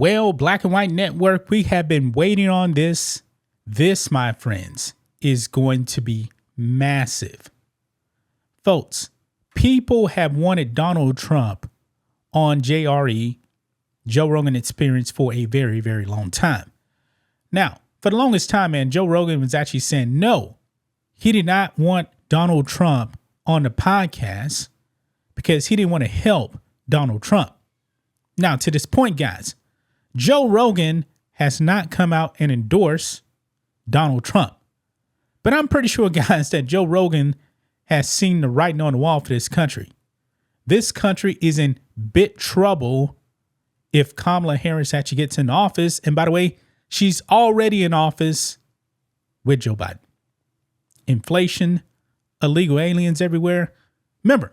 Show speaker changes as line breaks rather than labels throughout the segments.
Well, Black and White Network, we have been waiting on this. This, my friends, is going to be massive. Folks, people have wanted Donald Trump on JRE, Joe Rogan Experience, for a very, very long time. Now, for the longest time, man, Joe Rogan was actually saying no. He did not want Donald Trump on the podcast because he didn't want to help Donald Trump. Now, to this point, guys, Joe Rogan has not come out and endorsed Donald Trump. But I'm pretty sure, guys, that Joe Rogan has seen the writing on the wall for this country. This country is in big trouble if Kamala Harris actually gets in office. And by the way, she's already in office with Joe Biden. Inflation, illegal aliens everywhere. Remember,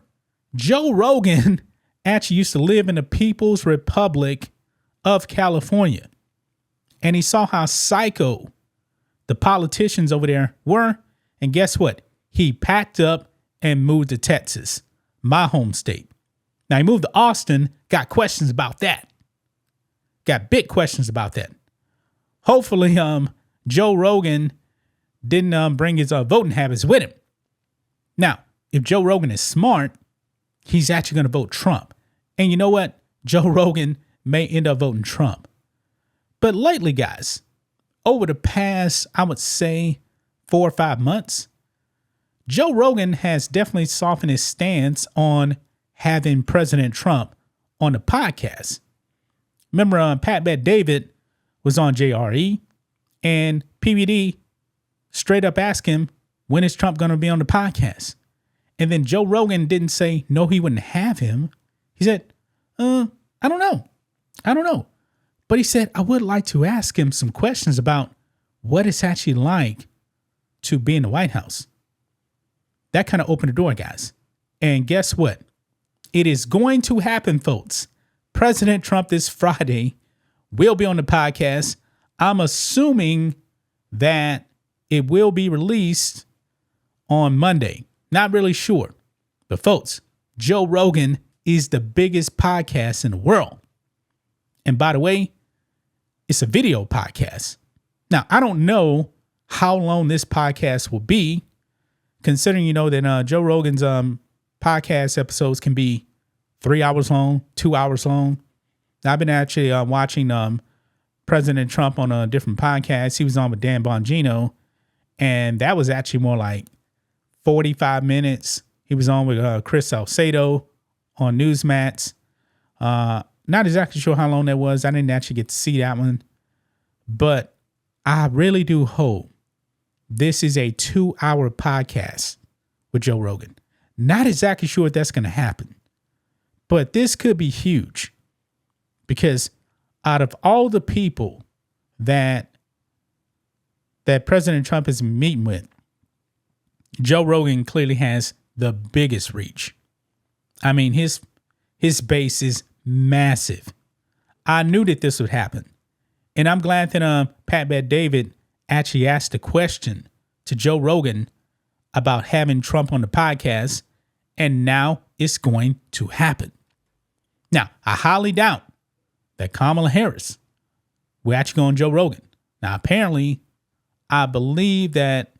Joe Rogan actually used to live in the People's Republic of California. And he saw how psycho the politicians over there were. And guess what? He packed up and moved to Texas, my home state. Now he moved to Austin, got questions about that. Got big questions about that. Hopefully, Joe Rogan didn't bring his voting habits with him. Now, if Joe Rogan is smart, he's actually going to vote Trump. And you know what? Joe Rogan may end up voting Trump. But lately, guys, over the past, I would say 4 or 5 months, Joe Rogan has definitely softened his stance on having President Trump on the podcast. Remember, Pat Bet David was on JRE, and PBD straight up asked him, when is Trump going to be on the podcast? And then Joe Rogan didn't say, no, he wouldn't have him. He said, I don't know. But he said, I would like to ask him some questions about what it's actually like to be in the White House. That kind of opened the door, guys. And guess what? It is going to happen, folks. President Trump this Friday will be on the podcast. I'm assuming that it will be released on Monday. Not really sure. But folks, Joe Rogan is the biggest podcast in the world. And by the way, it's a video podcast. Now, I don't know how long this podcast will be, considering, you know, that Joe Rogan's podcast episodes can be 3 hours long, 2 hours long. I've been actually watching President Trump on a different podcast. He was on with Dan Bongino, and that was actually more like 45 minutes. He was on with Chris Salcedo on Newsmax. Not exactly sure how long that was. I didn't actually get to see that one. But I really do hope this is a 2-hour podcast with Joe Rogan. Not exactly sure if that's going to happen. But this could be huge. Because out of all the people that President Trump is meeting with, Joe Rogan clearly has the biggest reach. I mean, his base is massive. I knew that this would happen. And I'm glad that Pat Bet David actually asked a question to Joe Rogan about having Trump on the podcast. And now it's going to happen. Now, I highly doubt that Kamala Harris will actually go on Joe Rogan. Now, apparently, I believe that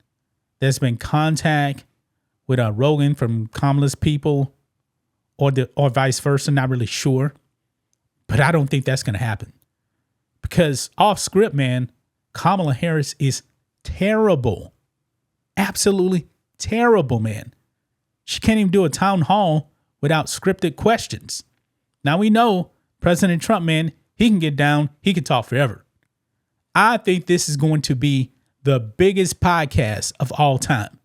there's been contact with Rogan from Kamala's people or vice versa. Not really sure. But I don't think that's going to happen. Because off script, man, Kamala Harris is terrible. Absolutely terrible, man. She can't even do a town hall without scripted questions. Now we know President Trump, man, he can get down. He can talk forever. I think this is going to be the biggest podcast of all time.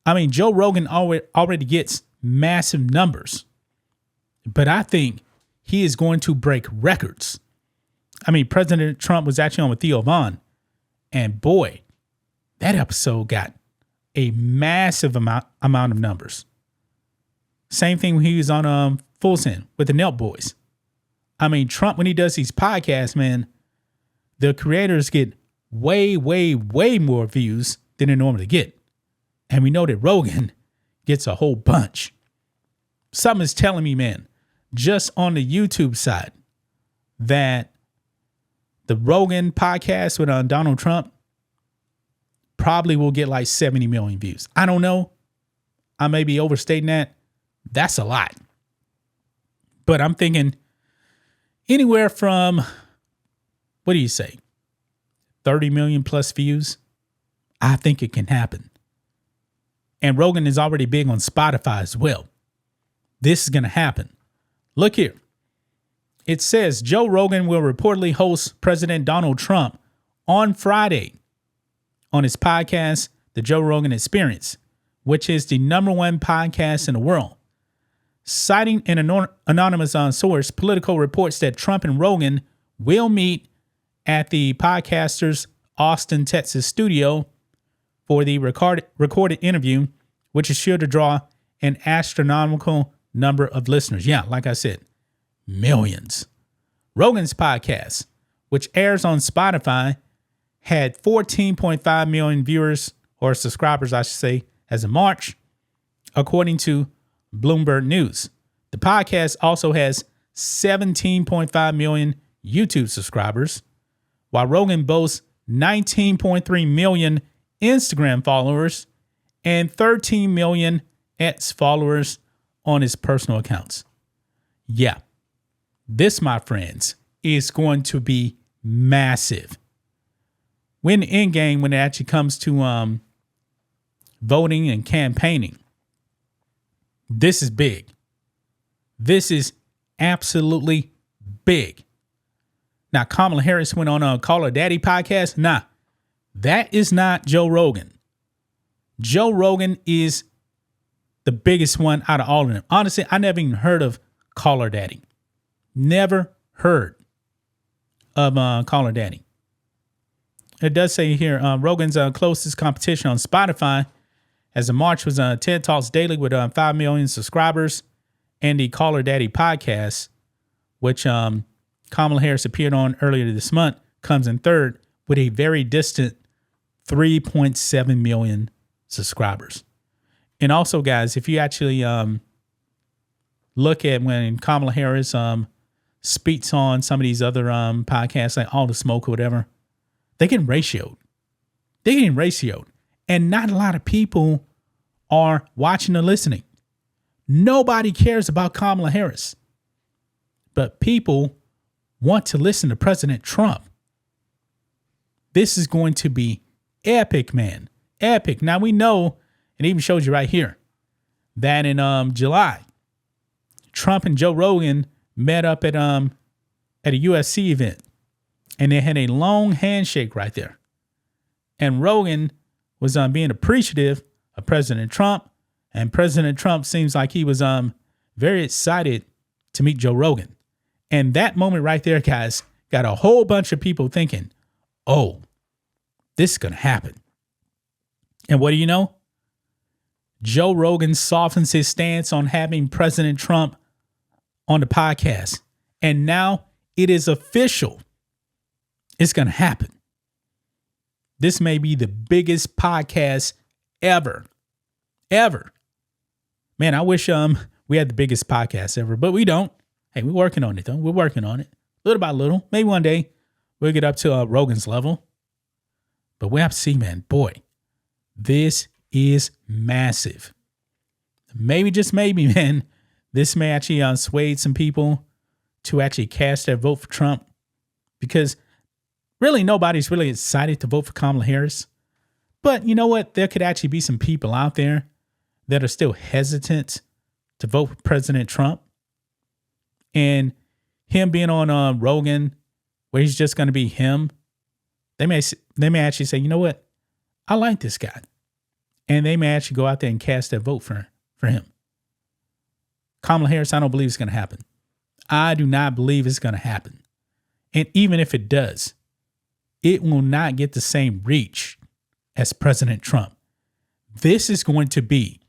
I mean, Joe Rogan already gets massive numbers. But I think he is going to break records. I mean, President Trump was actually on with Theo Vaughn. And boy, that episode got a massive amount of numbers. Same thing when he was on Full Send with the Nelk Boys. I mean, Trump, when he does these podcasts, man, the creators get way, way, way more views than they normally get. And we know that Rogan gets a whole bunch. Something is telling me, man, just on the YouTube side, that The Rogan podcast with Donald Trump probably will get like 70 million views. I don't know. I may be overstating that. That's a lot. But I'm thinking anywhere from, what do you say, 30 million plus views? I think it can happen. And Rogan is already big on Spotify as well. This is going to happen. Look here. It says Joe Rogan will reportedly host President Donald Trump on Friday on his podcast, The Joe Rogan Experience, which is the #1 podcast in the world. Citing an anonymous source, Politico reports that Trump and Rogan will meet at the podcaster's Austin, Texas studio for the recorded interview, which is sure to draw an astronomical number of listeners. Yeah, like I said, millions. Rogan's podcast, which airs on Spotify, had 14.5 million viewers, or subscribers, I should say, as of March, according to Bloomberg News. The podcast also has 17.5 million YouTube subscribers, while Rogan boasts 19.3 million Instagram followers and 13 million X followers on his personal accounts. Yeah, this, my friends, is going to be massive. When the end game, when it actually comes to voting and campaigning, this is big. This is absolutely big. Now, Kamala Harris went on a Call Her Daddy podcast. Nah, that is not Joe Rogan. Joe Rogan is the biggest one out of all of them. Honestly, I never even heard of Call Her Daddy. Never heard of Call Her Daddy. It does say here, Rogan's closest competition on Spotify as of March was TED Talks Daily with 5 million subscribers, and the Call Her Daddy podcast, which Kamala Harris appeared on earlier this month, comes in third with a very distant 3.7 million subscribers. And also, guys, if you actually look at when Kamala Harris speaks on some of these other podcasts, like All the Smoke or whatever, they're getting ratioed. And not a lot of people are watching or listening. Nobody cares about Kamala Harris. But people want to listen to President Trump. This is going to be epic, man. Epic. Now we know, and it even shows you right here, that in July, Trump and Joe Rogan met up at a USC event. And they had a long handshake right there. And Rogan was being appreciative of President Trump. And President Trump seems like he was very excited to meet Joe Rogan. And that moment right there, guys, got a whole bunch of people thinking, oh, this is going to happen. And what do you know? Joe Rogan softens his stance on having President Trump on the podcast. And now it is official. It's going to happen. This may be the biggest podcast ever. Man, I wish we had the biggest podcast ever, but we don't. Hey, we're working on it, though. We're working on it. Little by little. Maybe one day we'll get up to Rogan's level. But we have to see, man. Boy, this is massive. Maybe, just maybe, man, this may actually sway some people to actually cast their vote for Trump. Because really, nobody's really excited to vote for Kamala Harris. But you know what? There could actually be some people out there that are still hesitant to vote for President Trump. And him being on Rogan, where he's just going to be him, they may actually say, you know what? I like this guy. And they may actually go out there and cast their vote for him. Kamala Harris, I don't believe it's going to happen. I do not believe it's going to happen. And even if it does, it will not get the same reach as President Trump. This is going to be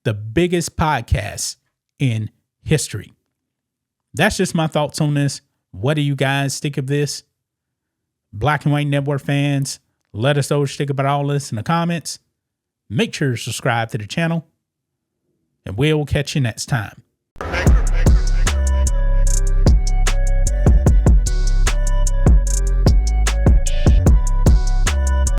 the biggest podcast in history. That's just my thoughts on this. What do you guys think of this? Black and White Network fans, let us know what you think about all this in the comments. Make sure to subscribe to the channel, and we'll catch you next time.